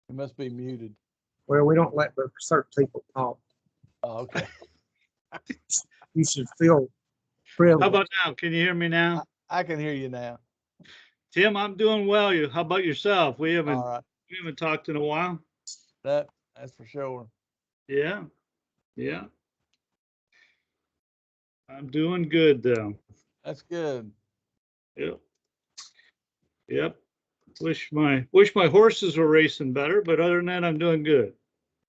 It must be muted. Well, we don't let the certain people talk. Oh, okay. You should feel privileged. How about now? Can you hear me now? I can hear you now. Tim, I'm doing well. How about yourself? We All haven't right. talked in a while. That's for sure. Yeah. Yeah. I'm doing good though. That's good. Yep. Yep. Wish my horses were racing better, but other than that, I'm doing good.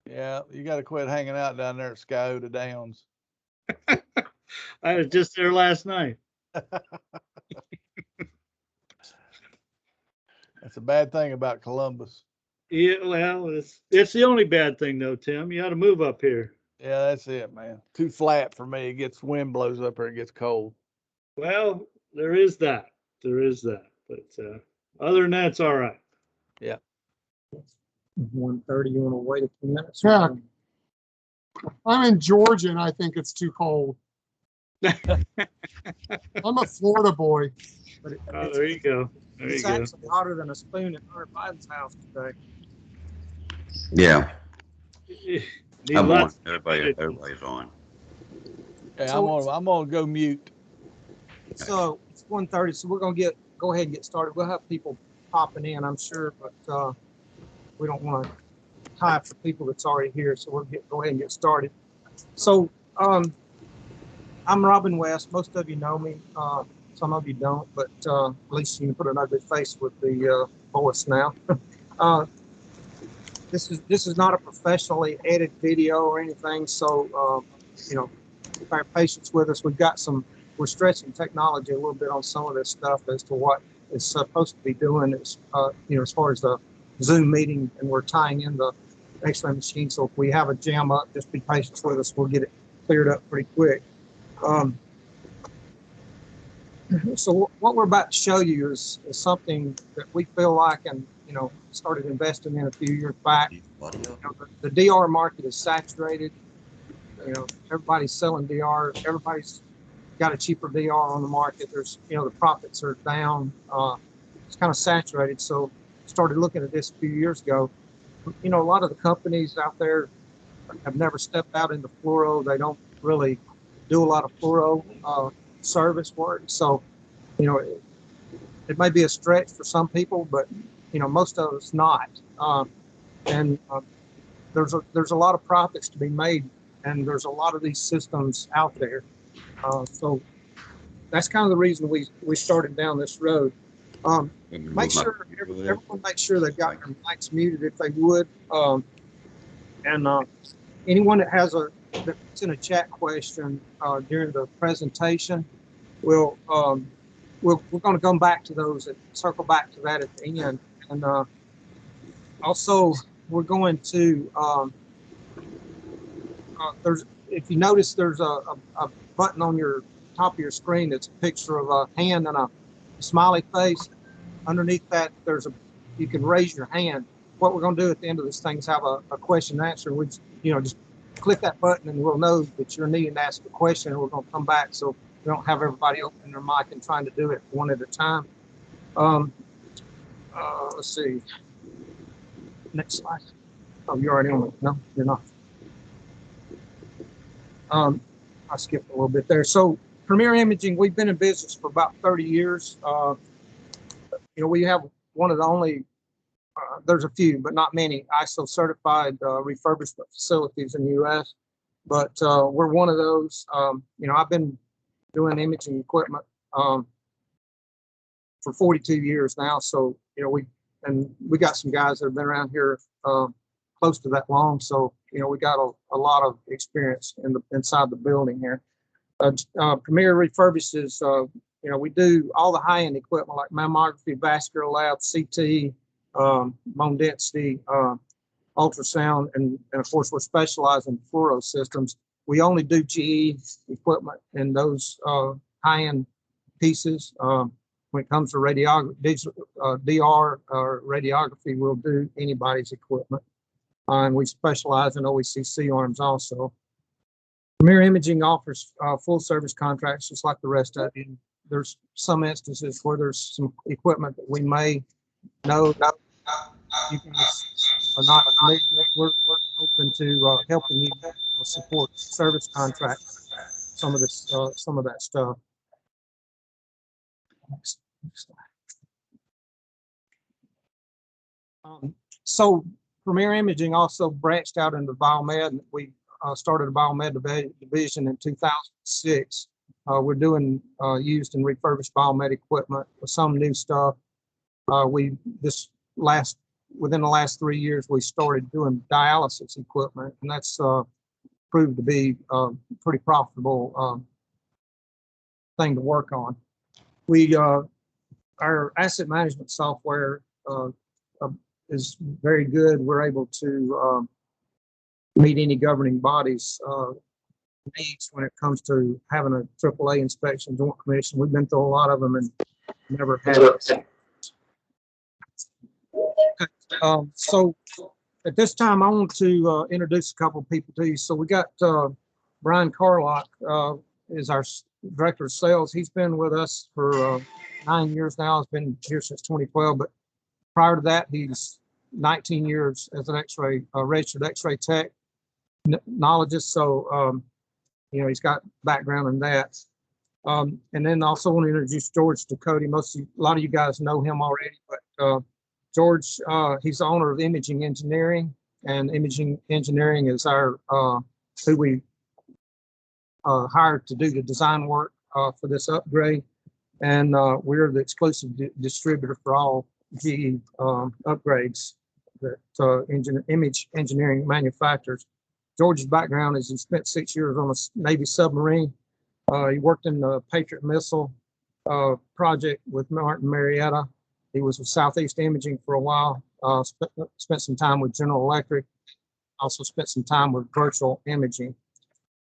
Yeah, you got to quit hanging out down there at Skyota Downs. I was just there last night. That's a bad thing about Columbus. Yeah, well, it's the only bad thing though, Tim. You ought to move up here. Yeah, that's it, man. Too flat for me. It gets wind blows up here. It gets cold. Well, there is that. There is that. But other than that, it's all right. Yeah. 1:30. You want to wait a few minutes? Yeah. I'm in Georgia and I think it's too cold. I'm a Florida boy. But Oh, there you go. There you it's go. actually hotter than a spoon at Hunter Biden's house today. Yeah, Need I'm on. lots- Everybody's on. Yeah, So- I'm gonna go mute. So it's 1:30. So we're gonna go ahead and get started. We'll have people popping in, I'm sure, but we don't want to tie for people that's already here. So we'll go ahead and get started. So I'm Robin West. Most of you know me. Some of you don't, but at least you can put an ugly face with the voice now. This is not a professionally edited video or anything, so bear patience with us. We're stretching technology a little bit on some of this stuff as to what it's supposed to be doing. As as far as the Zoom meeting, and we're tying in the X-ray machine. So if we have a jam up, just be patient with us. We'll get it cleared up pretty quick. So what we're about to show you is something that we feel like and started investing in a few years back. The DR market is saturated. Everybody's selling DR. Everybody's got a cheaper DR on the market. There's the profits are down. It's kind of saturated. So started looking at this a few years ago. A lot of the companies out there have never stepped out into fluoro. They don't really do a lot of fluoro service work. So, it may be a stretch for some people, but most of us not. There's a lot of profits to be made, and there's a lot of these systems out there. So that's kind of the reason we started down this road. Make sure everyone make sure they've got their mics muted if they would. Anyone that has that's in a chat question during the presentation, we're going to come back to those and circle back to that at the end. And also, we're going to if you notice, there's a button on your top of your screen that's a picture of a hand and a smiley face. Underneath that, you can raise your hand. What we're going to do at the end of this thing is have a question and answer. We just click that button and we'll know that you're needing to ask a question, and we're going to come back so we don't have everybody opening their mic and trying to do it one at a time. Let's see. Next slide. Oh, you're already on it. No, you're not. I skipped a little bit there. So Premier Imaging, we've been in business for about 30 years. We have one of the only, there's a few, but not many, ISO certified refurbishment facilities in the U.S. But we're one of those. I've been doing imaging equipment for 42 years now. So, we got some guys that have been around here close to that long. So, we got a lot of experience inside the building here. Premier refurbishes, we do all the high-end equipment like mammography, vascular lab, CT, bone density, ultrasound, and of course we're specialized in fluoro systems. We only do GE equipment in those high-end pieces. When it comes to radiography, DR or radiography, we'll do anybody's equipment. And we specialize in OECC arms also. Premier Imaging offers full service contracts just like the rest of you. There's some instances where there's some equipment that we may know. You can are not familiar with, we're open to helping you support service contracts, some of this, some of that stuff. So Premier Imaging also branched out into Biomed. We started a Biomed division in 2006. We're doing used and refurbished Biomed equipment with some new stuff. Within the last 3 years, we started doing dialysis equipment, and that's proved to be a pretty profitable thing to work on. Our asset management software is very good. We're able to meet any governing bodies needs when it comes to having a AAA inspection, Joint Commission. We've been through a lot of them and never had it. So at this time, I want to introduce a couple of people to you. So we got Brian Carlock is our Director of Sales. He's been with us for 9 years now. He's been here since 2012, but prior to that, he's 19 years as an X-ray, registered X-ray tech knowledgeologist. So, you know, he's got background in that. And then also want to introduce George Ducote. A lot of you guys know him already, but George, he's the owner of Imaging Engineering, and Imaging Engineering is our who we hired to do the design work for this upgrade. And we're the exclusive distributor for all GE upgrades that Image Engineering manufactures. George's background is he spent 6 years on a Navy submarine. He worked in the Patriot missile project with Martin Marietta. He was with Southeast Imaging for a while. Spent some time with General Electric. Also spent some time with Virtual Imaging.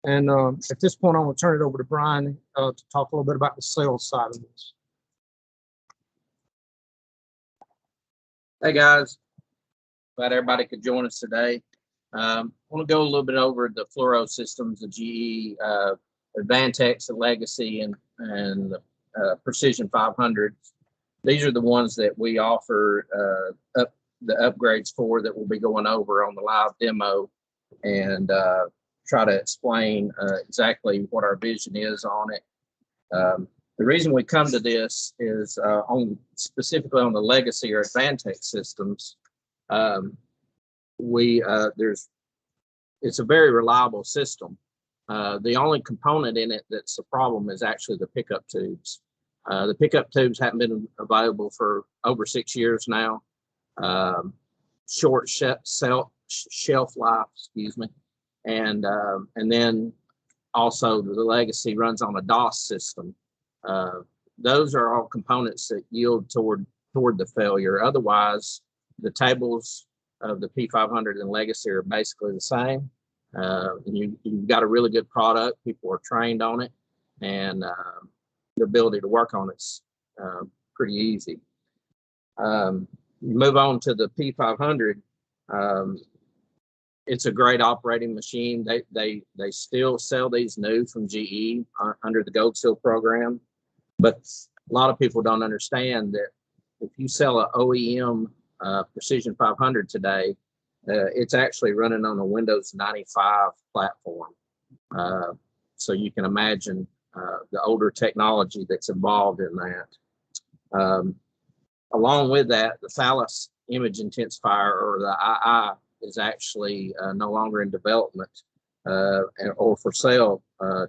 And at this point, I'm going to turn it over to Brian to talk a little bit about the sales side of this. Hey guys, glad everybody could join us today. I want to go a little bit over the fluoro systems, the GE, Advantx, the Legacy, and the Precision 500. These are the ones that we offer the upgrades for that we'll be going over on the live demo, and try to explain exactly what our vision is on it. The reason we come to this is specifically on the Legacy or Advantx systems. It's a very reliable system. The only component in it that's a problem is actually the pickup tubes. The pickup tubes haven't been available for over 6 years now. Short shelf life, excuse me. And then also the Legacy runs on a DOS system. Those are all components that yield toward the failure. Otherwise, the tables of the P500 and Legacy are basically the same. And you've got a really good product. People are trained on it, and the ability to work on it's pretty easy. You move on to the P500. It's a great operating machine. They still sell these new from GE under the Gold Seal program, but a lot of people don't understand that if you sell an OEM Precision 500 today, it's actually running on a Windows 95 platform. So you can imagine the older technology that's involved in that. Along with that, the Thales image intensifier, or the II, is actually no longer in development or for sale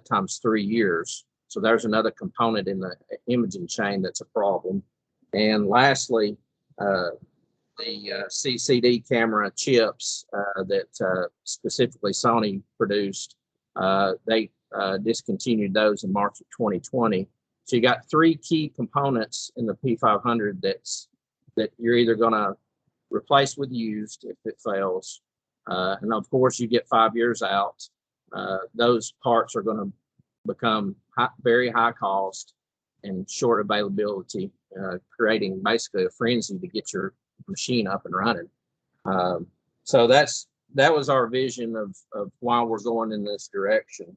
times 3 years. So there's another component in the imaging chain that's a problem. And lastly, the CCD camera chips that specifically Sony produced, they discontinued those in March of 2020. So you got 3 key components in the P500 that you're either going to replace with used if it fails. And of course, you get 5 years out. Those parts are going to become very high cost and short availability, creating basically a frenzy to get your machine up and running. So that was our vision of why we're going in this direction.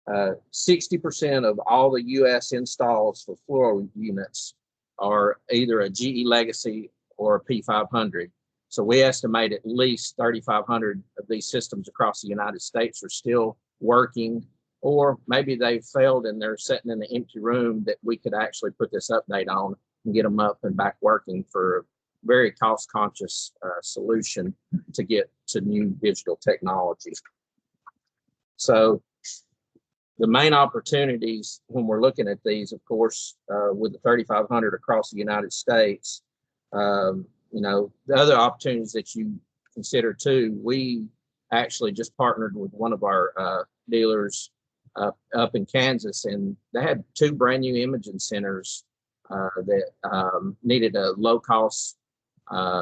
60% of all the U.S. installs for fluoro units are either a GE Legacy or a P500. So we estimate at least 3,500 of these systems across the United States are still working, or maybe they've failed and they're sitting in an empty room that we could actually put this update on and get them up and back working for a very cost-conscious solution to get to new digital technology. So the main opportunities when we're looking at these, of course, with the 3,500 across the United States, you know, the other opportunities that you consider too, we actually just partnered with one of our dealers up in Kansas, and they had 2 brand new imaging centers that needed a low-cost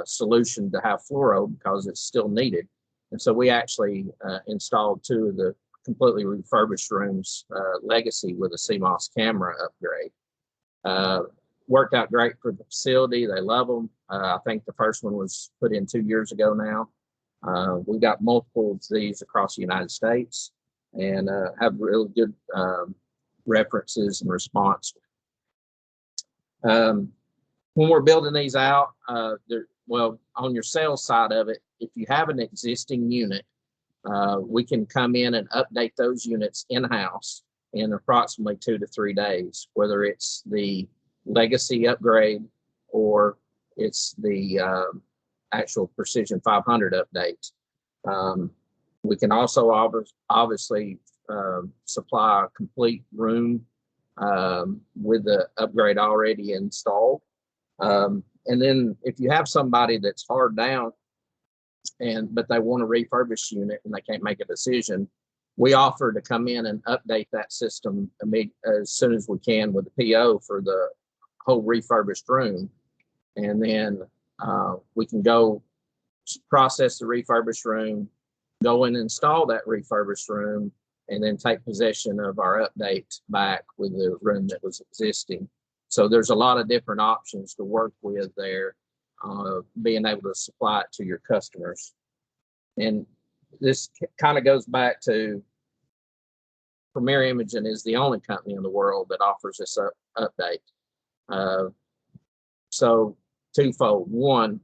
solution to have fluoro because it's still needed. And so we actually installed 2 of the completely refurbished rooms, legacy, with a CMOS camera upgrade. Worked out great for the facility. They love them. I think the first one was put in 2 years ago now. We've got multiple of these across the United States and have really good references and response. When we're building these out, well, on your sales side of it, if you have an existing unit, we can come in and update those units in-house in approximately 2 to 3 days, whether it's the legacy upgrade or it's the actual Precision 500 update. We can also obviously supply a complete room with the upgrade already installed. And then if you have somebody that's hard down but they want a refurbished unit and they can't make a decision, we offer to come in and update that system as soon as we can with the PO for the whole refurbished room. And then we can go process the refurbished room, go and install that refurbished room, and then take possession of our update back with the room that was existing. So there's a lot of different options to work with there, being able to supply it to your customers. And this kind of goes back to Premier Imaging is the only company in the world that offers this update. So twofold. One,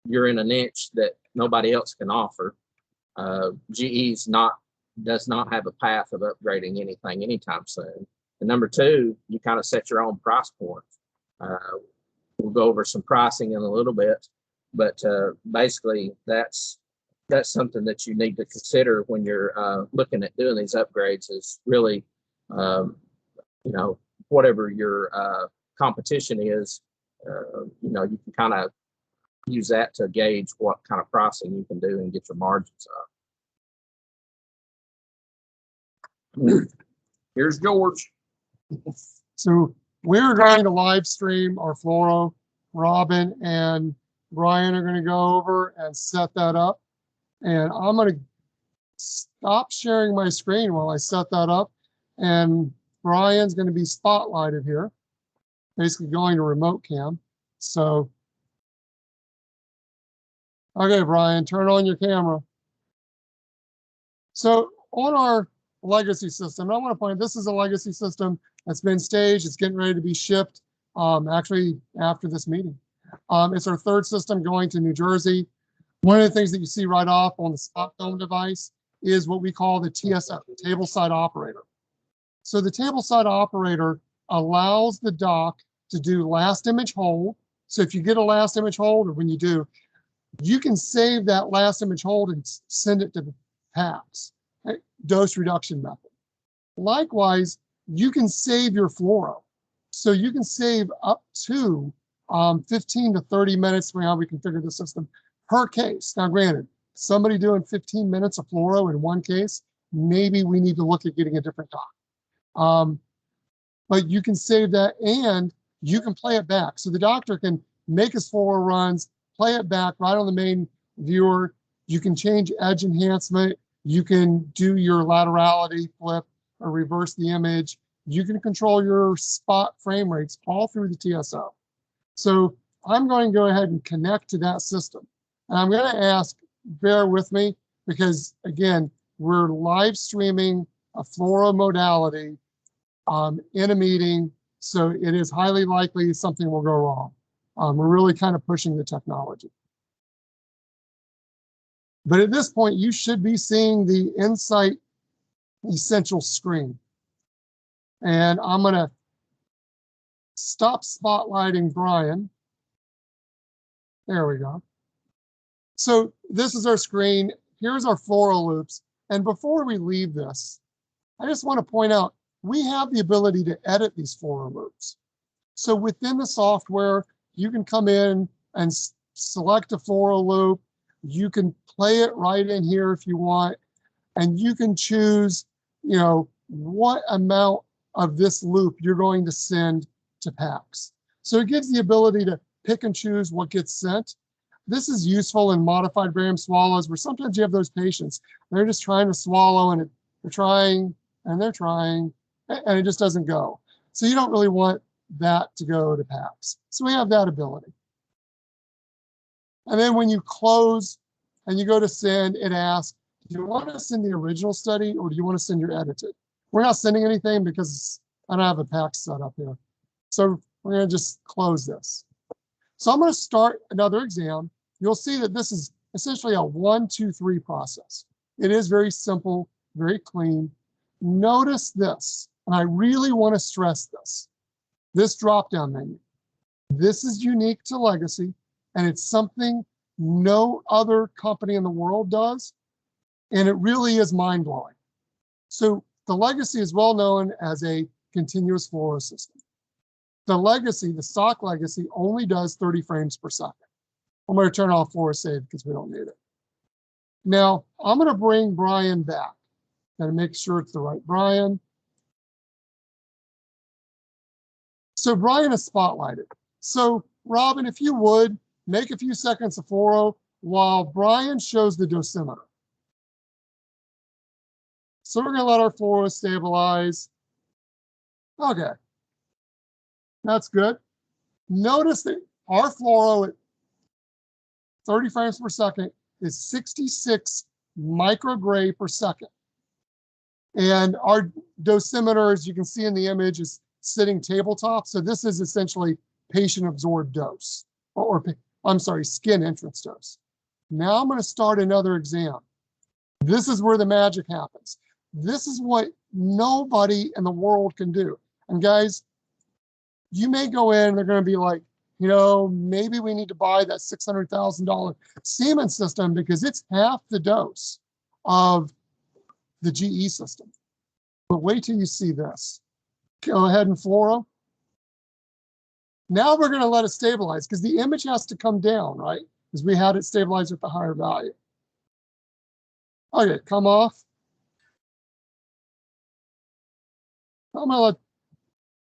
you're in a niche that nobody else can offer. GE's does not have a path of upgrading anything anytime soon. And number 2, you kind of set your own price point. We'll go over some pricing in a little bit, but basically that's something that you need to consider when you're looking at doing these upgrades. Is really, you know, whatever your competition is, you know, you can kind of use that to gauge what kind of pricing you can do and get your margins up. Here's George. So we're going to live stream our fluoro. Robin and Brian are going to go over and set that up. And I'm going to stop sharing my screen while I set that up. And Brian's going to be spotlighted here, basically going to remote cam. So, okay, Brian, turn on your camera. So on our legacy system, I want to point out this is a legacy system that's been staged. It's getting ready to be shipped actually after this meeting. It's our 3rd system going to New Jersey. One of the things that you see right off on the spot film device is what we call the TSO, tableside operator. So the tableside operator allows the doc to do last image hold. So if you get a last image hold, or when you do, you can save that last image hold and send it to PACS, dose reduction method. Likewise, you can save your fluoro. So you can save up to 15 to 30 minutes, depending on how we configure the system, per case. Now, granted, somebody doing 15 minutes of fluoro in one case, maybe we need to look at getting a different doc. But you can save that and you can play it back. So the doctor can make his fluoro runs, play it back right on the main viewer. You can change edge enhancement. You can do your laterality flip or reverse the image. You can control your spot frame rates all through the TSO. So I'm going to go ahead and connect to that system. And I'm going to ask, bear with me, because again, we're live streaming a fluoro modality in a meeting. So it is highly likely something will go wrong. We're really kind of pushing the technology. But at this point, you should be seeing the Insight Essentials screen. And I'm going to stop spotlighting Brian. There we go. So this is our screen. Here's our floral loops. And before we leave this, I just want to point out, we have the ability to edit these floral loops. So within the software, you can come in and select a floral loop. You can play it right in here if you want, and you can choose, you know, what amount of this loop you're going to send to PACS. So it gives the ability to pick and choose what gets sent. This is useful in modified barium swallows, where sometimes you have those patients, they're just trying to swallow and they're trying and they're trying and it just doesn't go. So you don't really want that to go to PACS. So we have that ability. And then when you close and you go to send, it asks, do you want to send the original study or do you want to send your edited? We're not sending anything because I don't have a PACS set up here. So we're going to just close this. So I'm going to start another exam. You'll see that this is essentially a 1, 2, 3 process. It is very simple, very clean. Notice this, and I really want to stress this. This drop-down menu. This is unique to Legacy, and it's something no other company in the world does, and it really is mind-blowing. So the Legacy is well known as a continuous flow system. The Legacy, the stock Legacy, only does 30 frames per second. I'm going to turn off floor save because we don't need it. Now, I'm going to bring Brian back and make sure it's the right Brian. So Brian is spotlighted. So Robin, if you would, make a few seconds of fluoro while Brian shows the dosimeter. So we're going to let our fluoro stabilize. Okay. That's good. Notice that our fluoro at 30 frames per second is 66 microgray per second. And our dosimeter, as you can see in the image, is sitting tabletop. So this is essentially patient absorbed dose, or I'm sorry, skin entrance dose. Now I'm going to start another exam. This is where the magic happens. This is what nobody in the world can do. And guys, you may go in and they're going to be like, you know, maybe we need to buy that $600,000 Siemens system because it's half the dose of the GE system. But wait till you see this. Go ahead and fluoro. Now we're going to let it stabilize because the image has to come down, right? Because we had it stabilized at the higher value. Okay, come off. I'm going to let,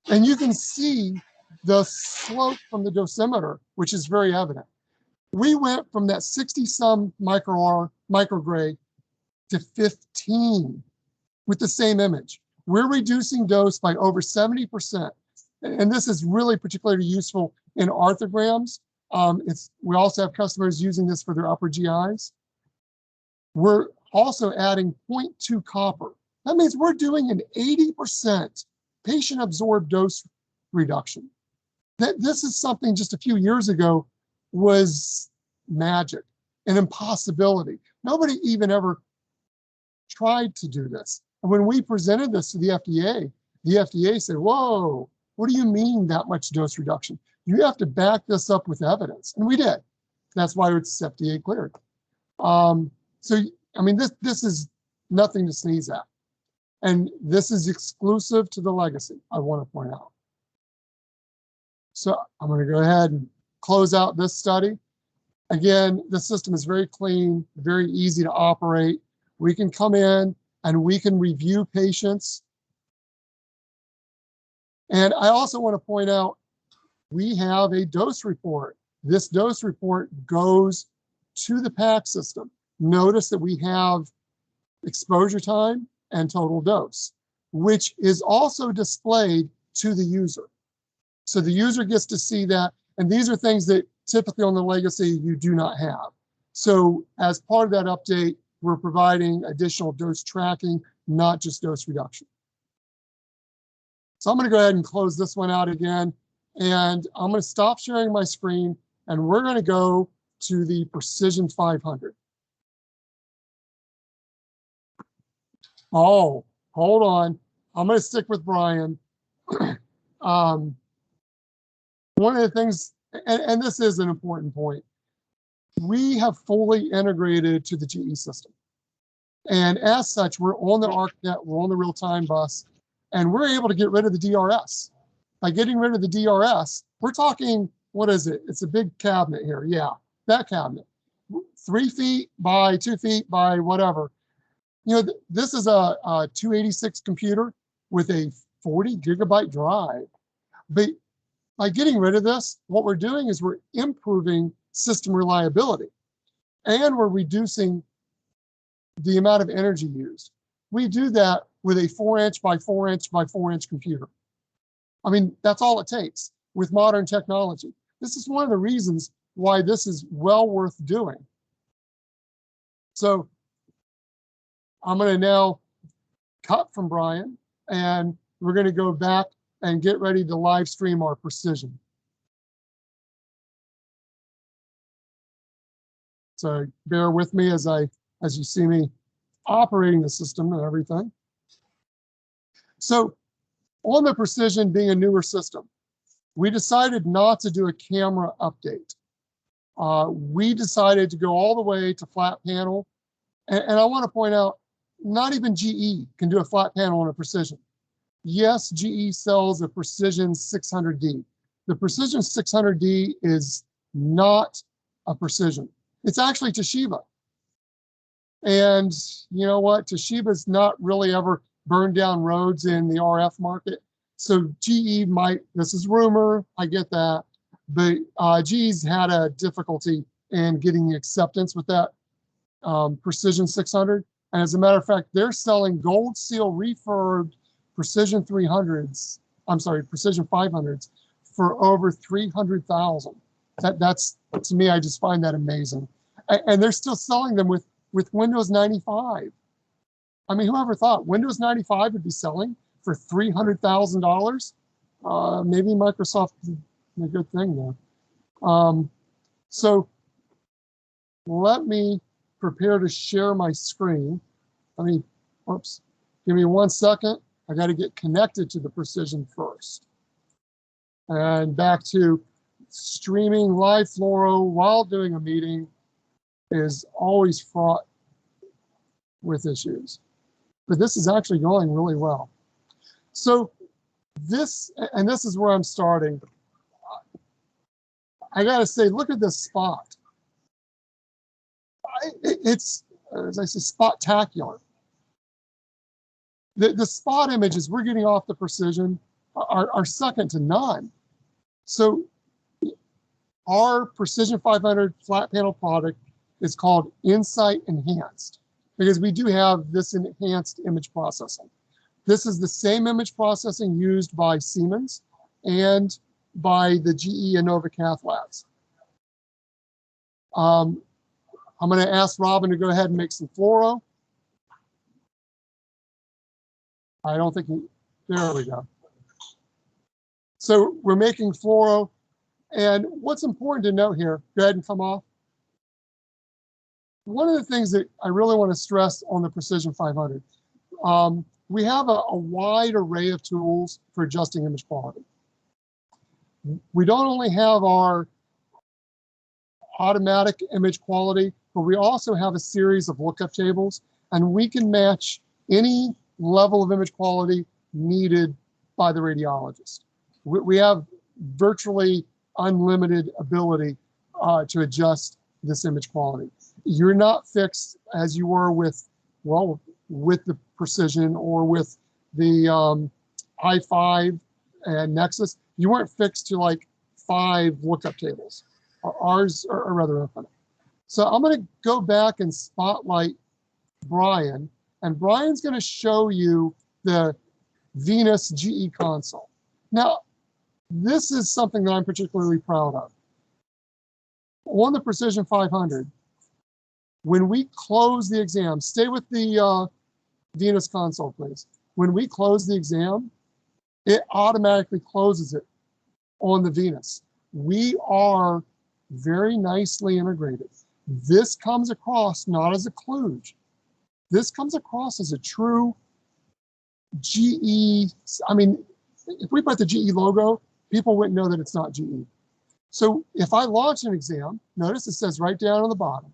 and you can see the slope from the dosimeter, which is very evident. We went from that 60-some microgray to 15 with the same image. We're reducing dose by over 70%. And this is really particularly useful in arthrograms. We also have customers using this for their upper GIs. We're also adding 0.2 copper. That means we're doing an 80% patient absorbed dose reduction. This is something just a few years ago was magic, an impossibility. Nobody even ever tried to do this. And when we presented this to the FDA said, whoa, what do you mean that much dose reduction? You have to back this up with evidence. And we did. That's why it's FDA cleared. So, I mean, this is nothing to sneeze at. And this is exclusive to the Legacy, I want to point out. So I'm going to go ahead and close out this study. Again, the system is very clean, very easy to operate. We can come in and we can review patients. And I also want to point out, we have a dose report. This dose report goes to the PACS system. Notice that we have exposure time and total dose, which is also displayed to the user. So the user gets to see that, and these are things that typically on the Legacy you do not have. So as part of that update, we're providing additional dose tracking, not just dose reduction. So I'm going to go ahead and close this one out again, and I'm going to stop sharing my screen, and we're going to go to the Precision 500. Oh, hold on. I'm going to stick with Brian. One of the things, and this is an important point, we have fully integrated to the GE system. And as such, we're on the ArcNet, we're on the real-time bus, and we're able to get rid of the DRS. By getting rid of the DRS, we're talking, what is it? It's a big cabinet here. Yeah, that cabinet. 3 feet by 2 feet by whatever. You know, this is a 286 computer with a 40 gigabyte drive. But by getting rid of this, what we're doing is we're improving system reliability, and we're reducing the amount of energy used. We do that with a 4-inch by 4-inch by 4-inch computer. I mean, that's all it takes with modern technology. This is one of the reasons why this is well worth doing. So I'm going to now cut from Brian, and we're going to go back and get ready to live stream our precision. So bear with me as you see me operating the system and everything. So on the precision being a newer system, we decided not to do a camera update. We decided to go all the way to flat panel. And I want to point out, not even GE can do a flat panel on a precision. Yes, GE sells a Precision 600D. The Precision 600D is not a precision. It's actually Toshiba. And you know what? Toshiba's not really ever burned down roads in the RF market. So GE might, this is rumor, I get that, but GE's had a difficulty in getting the acceptance with that Precision 600. And as a matter of fact, they're selling gold seal refurbed Precision 300s, I'm sorry, Precision 500s for over 300,000. That's, to me, I just find that amazing. And they're still selling them with Windows 95. I mean, whoever thought Windows 95 would be selling for $300,000? Maybe Microsoft did a good thing there. So let me prepare to share my screen. Oops, give me 1 second. I got to get connected to the precision first. And back to streaming live fluoro while doing a meeting is always fraught with issues. But this is actually going really well. So this is where I'm starting. I got to say, look at this spot. It's, as I say, spot-tacular. The spot images we're getting off the precision are second to none. So our Precision 500 flat panel product is called Insight Enhanced because we do have this enhanced image processing. This is the same image processing used by Siemens and by the GE Innova Cath Labs. I'm going to ask Robin to go ahead and make some fluoro. I don't think there we go. So we're making fluoro. And what's important to note here, go ahead and come off. One of the things that I really want to stress on the Precision 500, we have a wide array of tools for adjusting image quality. We don't only have our automatic image quality, but we also have a series of lookup tables, and we can match any level of image quality needed by the radiologist. We have virtually unlimited ability to adjust this image quality. You're not fixed as you were with, well, with the Precision or with the i5 and Nexus. You weren't fixed to like 5 lookup tables. Ours are rather infinite. So I'm going to go back and spotlight Brian, and Brian's going to show you the Venus GE console. Now, this is something that I'm particularly proud of. On the Precision 500, when we close the exam, stay with the Venus console, please. When we close the exam, it automatically closes it on the Venus. We are very nicely integrated. This comes across not as a kludge. this comes across as a true GE. I mean, if we put the GE logo, people wouldn't know that it's not GE. So if I launch an exam, notice it says right down on the bottom,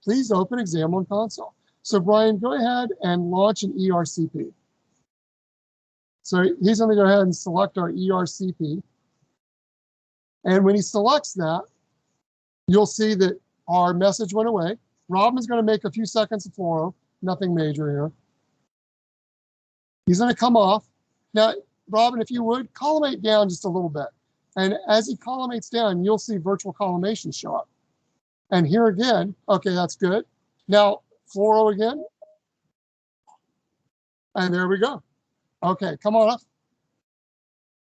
please open exam on console. So Brian, go ahead and launch an ERCP. So he's going to go ahead and select our ERCP. And when he selects that, you'll see that our message went away. Robin's going to make a few seconds of fluoro, nothing major here. He's going to come off. Now, Robin, if you would, collimate down just a little bit. And as he collimates down, you'll see virtual collimation show up. And here again, okay, that's good. Now, fluoro again. And there we go. Okay, come on up.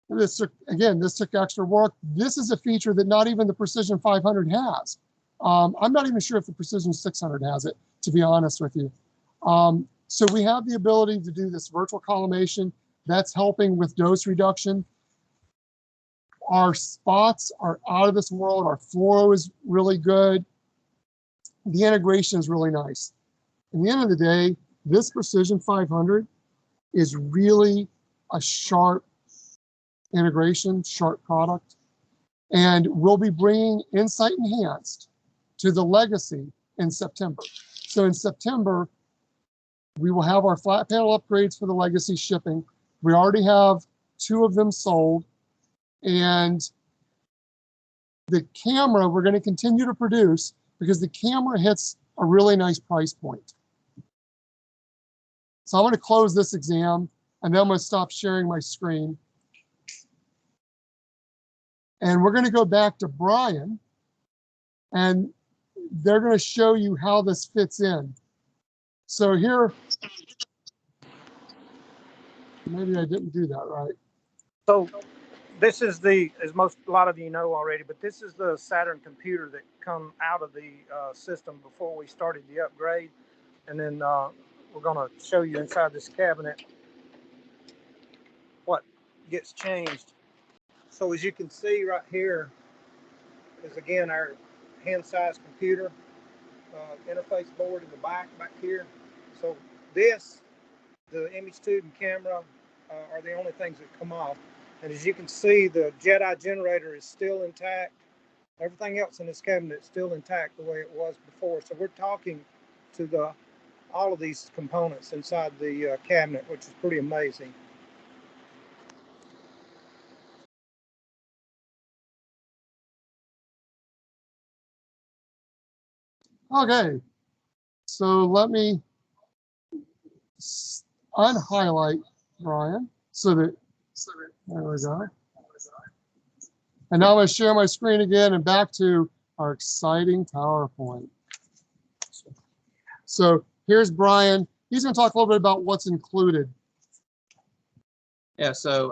This took extra work. This is a feature that not even the Precision 500 has. I'm not even sure if the Precision 600 has it, to be honest with you. So we have the ability to do this virtual collimation. That's helping with dose reduction. Our spots are out of this world. Our fluoro is really good. The integration is really nice. At the end of the day, this Precision 500 is really a sharp integration, sharp product. And we'll be bringing Insight Enhanced to the Legacy in September. So in September, we will have our flat panel upgrades for the Legacy shipping. We already have 2 of them sold. And the camera, we're going to continue to produce because the camera hits a really nice price point. So I'm going to close this exam, and then I'm going to stop sharing my screen. And we're going to go back to Brian, and they're going to show you how this fits in. So here, maybe I didn't do that right. So this is a lot of you know already, but this is the Saturn computer that come out of the system before we started the upgrade. And then we're going to show you inside this cabinet what gets changed. So as you can see right here is again our hand-sized computer interface board in the back here. So this, the image tube and camera are the only things that come off. And as you can see, the Jedi generator is still intact. Everything else in this cabinet is still intact the way it was before. So we're talking to all of these components inside the cabinet, which is pretty amazing. Okay, so let me unhighlight Brian so that there we go. And now I'm going to share my screen again and back to our exciting PowerPoint. So here's Brian. He's going to talk a little bit about what's included. Yeah, so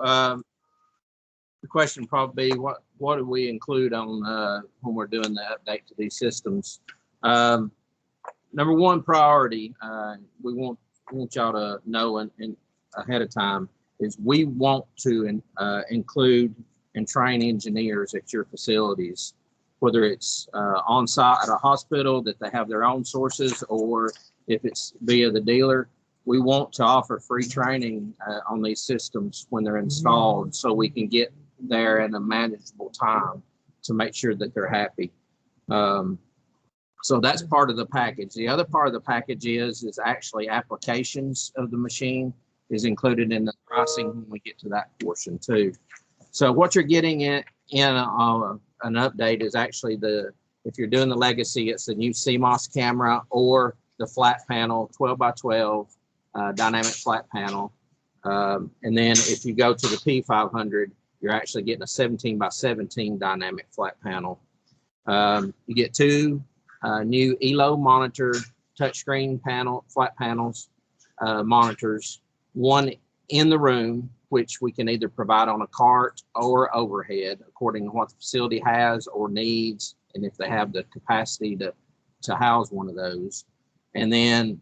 the question probably be what do we include on when we're doing the update to these systems? Number one priority, we want y'all to know in ahead of time is we want to include and train engineers at your facilities, whether it's on site at a hospital that they have their own sources, or if it's via the dealer. We want to offer free training on these systems when they're installed, so we can get there in a manageable time to make sure that they're happy. So that's part of the package. The other part of the package is actually applications of the machine is included in the pricing when we get to that portion too. So what you're getting in an update is actually if you're doing the Legacy, it's the new CMOS camera or the flat panel 12x12 dynamic flat panel. And then if you go to the P500, you're actually getting a 17x17 dynamic flat panel. You get 2 new ELO monitor touchscreen flat panels monitors, one in the room, which we can either provide on a cart or overhead according to what the facility has or needs, and if they have the capacity to house one of those. And then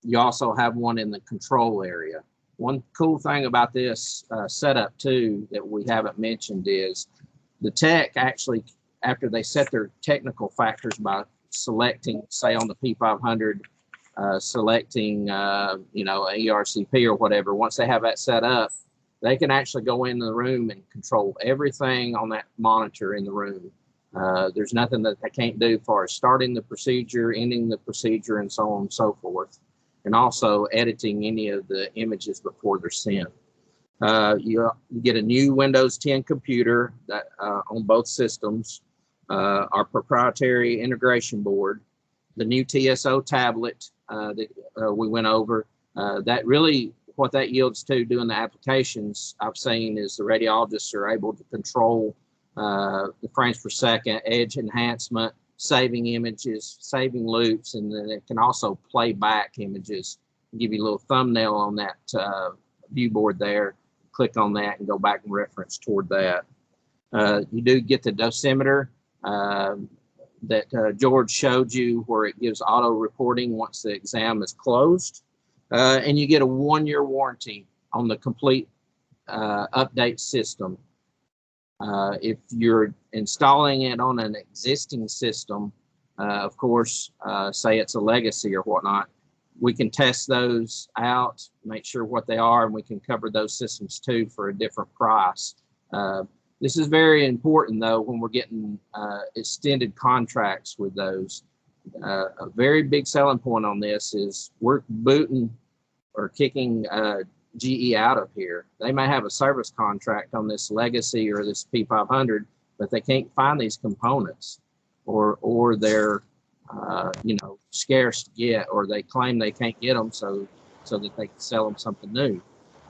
you also have one in the control area. One cool thing about this setup too that we haven't mentioned is the tech actually, after they set their technical factors by selecting, say on the P500, selecting, you know, a ERCP or whatever. Once they have that set up, they can actually go into the room and control everything on that monitor in the room. There's nothing that they can't do as far as starting the procedure, ending the procedure, and so on and so forth. And also editing any of the images before they're sent. You get a new Windows 10 computer that on both systems, our proprietary integration board, the new TSO tablet that we went over. That really, what that yields to doing the applications I've seen is the radiologists are able to control the frames per second, edge enhancement, saving images, saving loops, and then it can also play back images. Give you a little thumbnail on that view board there. Click on that and go back and reference toward that. You do get the dosimeter that George showed you, where it gives auto reporting once the exam is closed. And you get a 1-year warranty on the complete update system. If you're installing it on an existing system, of course, say it's a legacy or whatnot, we can test those out, make sure what they are, and we can cover those systems too for a different price. This is very important though when we're getting extended contracts with those. A very big selling point on this is we're booting or kicking GE out of here. They may have a service contract on this legacy or this P500, but they can't find these components, or they're you know, scarce to get, or they claim they can't get them so that they can sell them something new.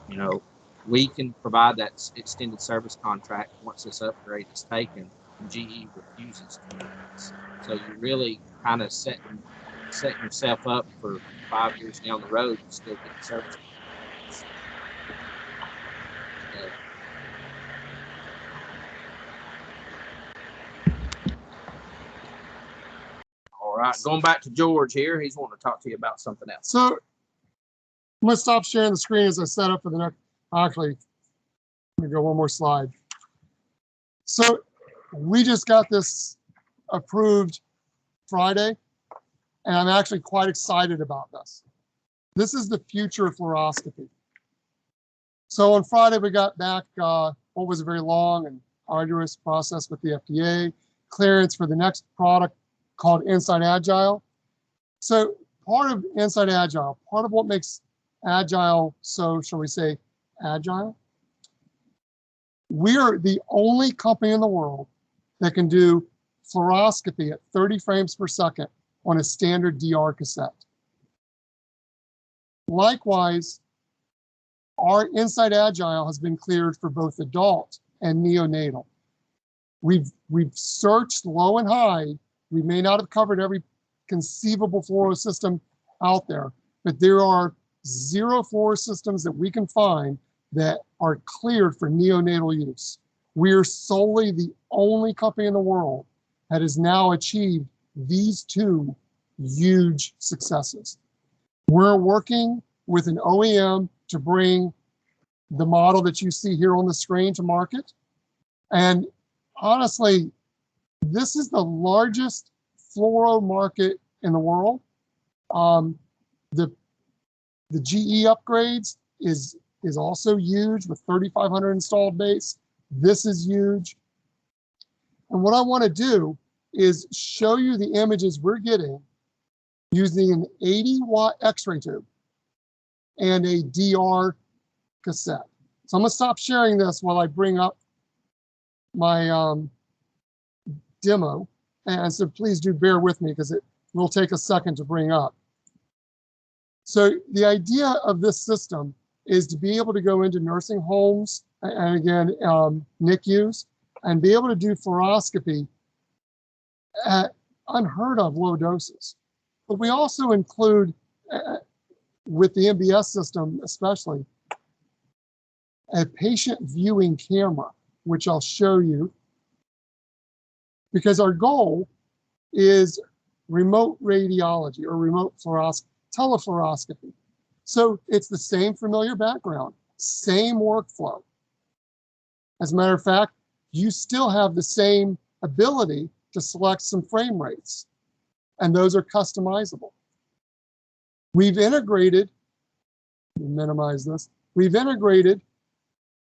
You know, we can provide that extended service contract once this upgrade is taken, and GE refuses to do this. So you really kind of setting yourself up for 5 years down the road and still get the service. All right, going back to George here, he's wanting to talk to you about something else. So I'm gonna stop sharing the screen as I set up for the next, actually, let me go one more slide. So we just got this approved Friday, and I'm actually quite excited about this. This is the future of fluoroscopy. So on Friday, we got back what was a very long and arduous process with the FDA, clearance for the next product called Insight Agile. So part of Insight Agile, part of what makes Agile so, shall we say, agile, we are the only company in the world that can do fluoroscopy at 30 frames per second on a standard DR cassette. Likewise, our Insight Agile has been cleared for both adult and neonatal. We've searched low and high. We may not have covered every conceivable fluoro system out there, but there are 0 fluoro systems that we can find that are cleared for neonatal use. We are solely the only company in the world that has now achieved these 2 huge successes. We're working with an OEM to bring the model that you see here on the screen to market. And honestly, this is the largest fluoro market in the world. The GE upgrades is also huge with 3,500 installed base. This is huge. And what I want to do is show you the images we're getting using an 80-watt X-ray tube and a DR cassette. So I'm going to stop sharing this while I bring up my demo. And so please do bear with me because it will take a second to bring up. So the idea of this system is to be able to go into nursing homes and again, NICUs, and be able to do fluoroscopy at unheard of low doses. But we also include, with the MBS system especially, a patient viewing camera, which I'll show you, because our goal is remote radiology or remote telefluoroscopy. So it's the same familiar background, same workflow. As a matter of fact, you still have the same ability to select some frame rates, and those are customizable. We've integrated, minimize this, we've integrated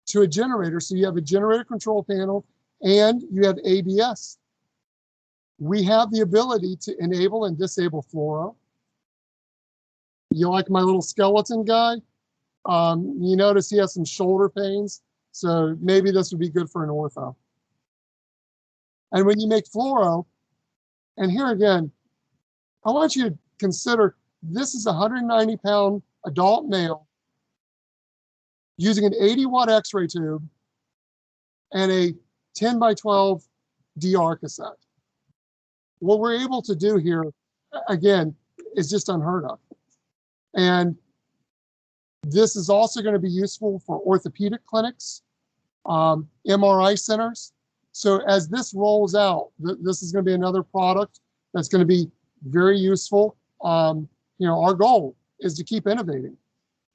to a generator. So you have a generator control panel and you have ABS. We have the ability to enable and disable fluoro. You like my little skeleton guy? You notice he has some shoulder pains. So maybe this would be good for an ortho. And when you make fluoro, and here again, I want you to consider this is a 190-pound adult male using an 80-watt X-ray tube and a 10 by 12 DR cassette. What we're able to do here, again, is just unheard of. And this is also going to be useful for orthopedic clinics, MRI centers. So as this rolls out, this is going to be another product that's going to be very useful. Our goal is to keep innovating.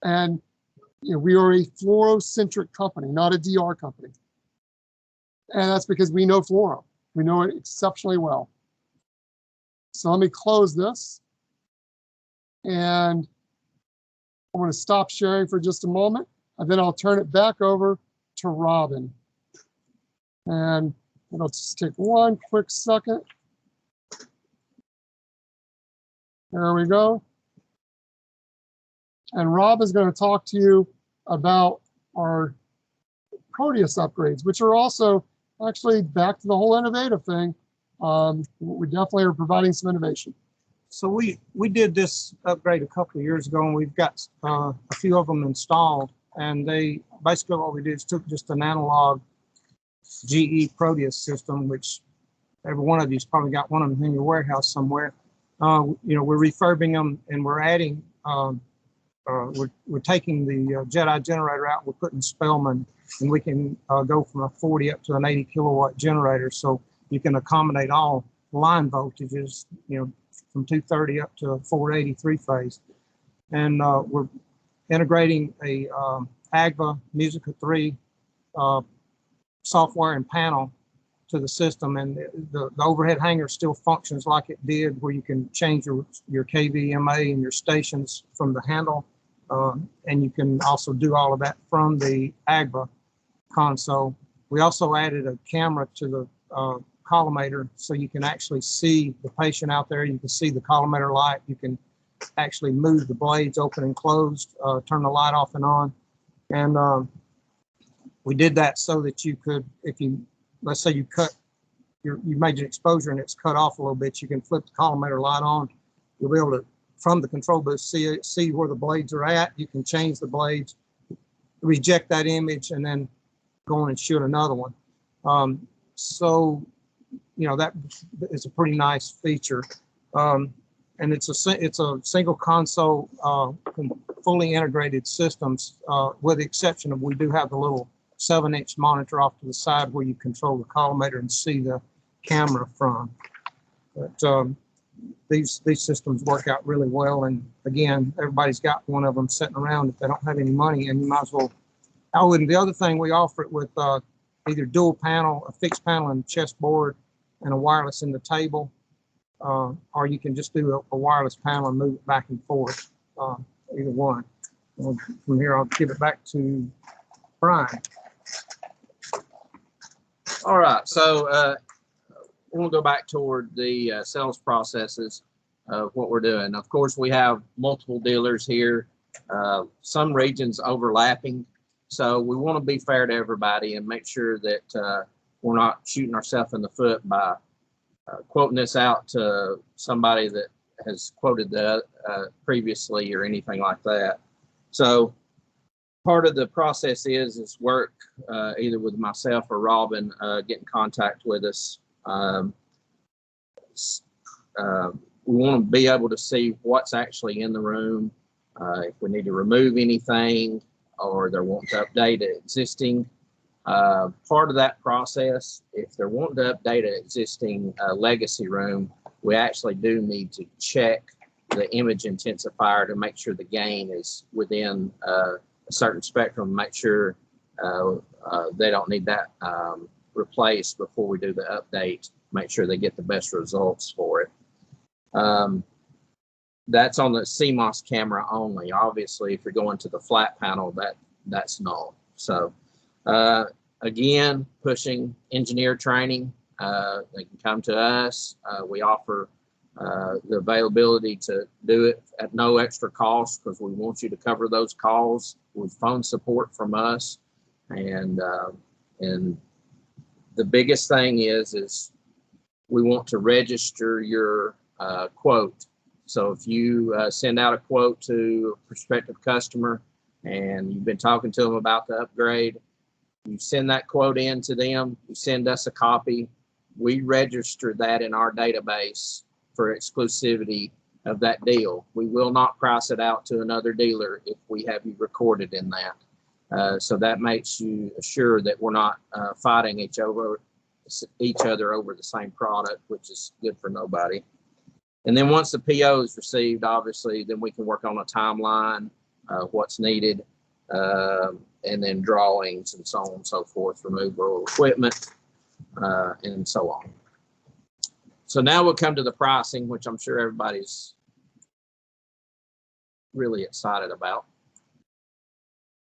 And we are a fluorocentric company, not a DR company. And that's because we know fluoro. We know it exceptionally well. So let me close this. And I'm going to stop sharing for just a moment, and then I'll turn it back over to Robin. And it'll just take one quick second. There we go. And Rob is going to talk to you about our Proteus upgrades, which are also actually back to the whole innovative thing. We definitely are providing some innovation. So we did this upgrade a couple of years ago, and we've got a few of them installed. And they basically what we did is took just an analog GE Proteus system, which every one of you's probably got one of them in your warehouse somewhere. We're refurbing them, and we're adding. We're taking the Jedi generator out. We're putting Spellman, and we can go from a 40 up to an 80 kilowatt generator. So you can accommodate all line voltages, from 230 up to 483 phase. And we're integrating a Agva Musica 3 software and panel to the system. And the overhead hanger still functions like it did, where you can change your KVMA and your stations from the handle. And you can also do all of that from the Agva console. We also added a camera to the collimator, so you can actually see the patient out there. You can see the collimator light. You can actually move the blades open and closed, turn the light off and on. And we did that so that you could, let's say you made an exposure and it's cut off a little bit, you can flip the collimator light on. You'll be able to, from the control booth, see where the blades are at. You can change the blades, reject that image, and then go on and shoot another one. That is a pretty nice feature. And it's a single console, fully integrated systems, with the exception of we do have the little 7-inch monitor off to the side where you control the collimator and see the camera from. But these systems work out really well. And again, everybody's got one of them sitting around if they don't have any money, and you might as well. Oh, and the other thing, we offer it with either dual panel, a fixed panel and chessboard, and a wireless in the table, or you can just do a wireless panel and move it back and forth, either one. From here, I'll give it back to Brian. All right, so we'll go back toward the sales processes of what we're doing. Of course, we have multiple dealers here, some regions overlapping. So we want to be fair to everybody and make sure that we're not shooting ourselves in the foot by quoting this out to somebody that has quoted that previously or anything like that. So part of the process is work either with myself or Robin, get in contact with us. We want to be able to see what's actually in the room, if we need to remove anything, or they're wanting to update an existing. Part of that process, if they're wanting to update an existing legacy room, we actually do need to check the image intensifier to make sure the gain is within a certain spectrum, make sure they don't need that replaced before we do the update, make sure they get the best results for it. that's on the CMOS camera only. Obviously, if you're going to the flat panel, that's null. So again, pushing engineer training. They can come to us. We offer the availability to do it at no extra cost because we want you to cover those calls with phone support from us. And the biggest thing is we want to register your quote. So if you send out a quote to a prospective customer and you've been talking to them about the upgrade, you send that quote in to them, you send us a copy, we register that in our database for exclusivity of that deal. We will not price it out to another dealer if we have you recorded in that. So that makes you sure that we're not fighting each other over the same product, which is good for nobody. And then once the PO is received, obviously, then we can work on a timeline, what's needed, and then drawings and so on and so forth, removal of equipment, and so on. So now we'll come to the pricing, which I'm sure everybody's really excited about.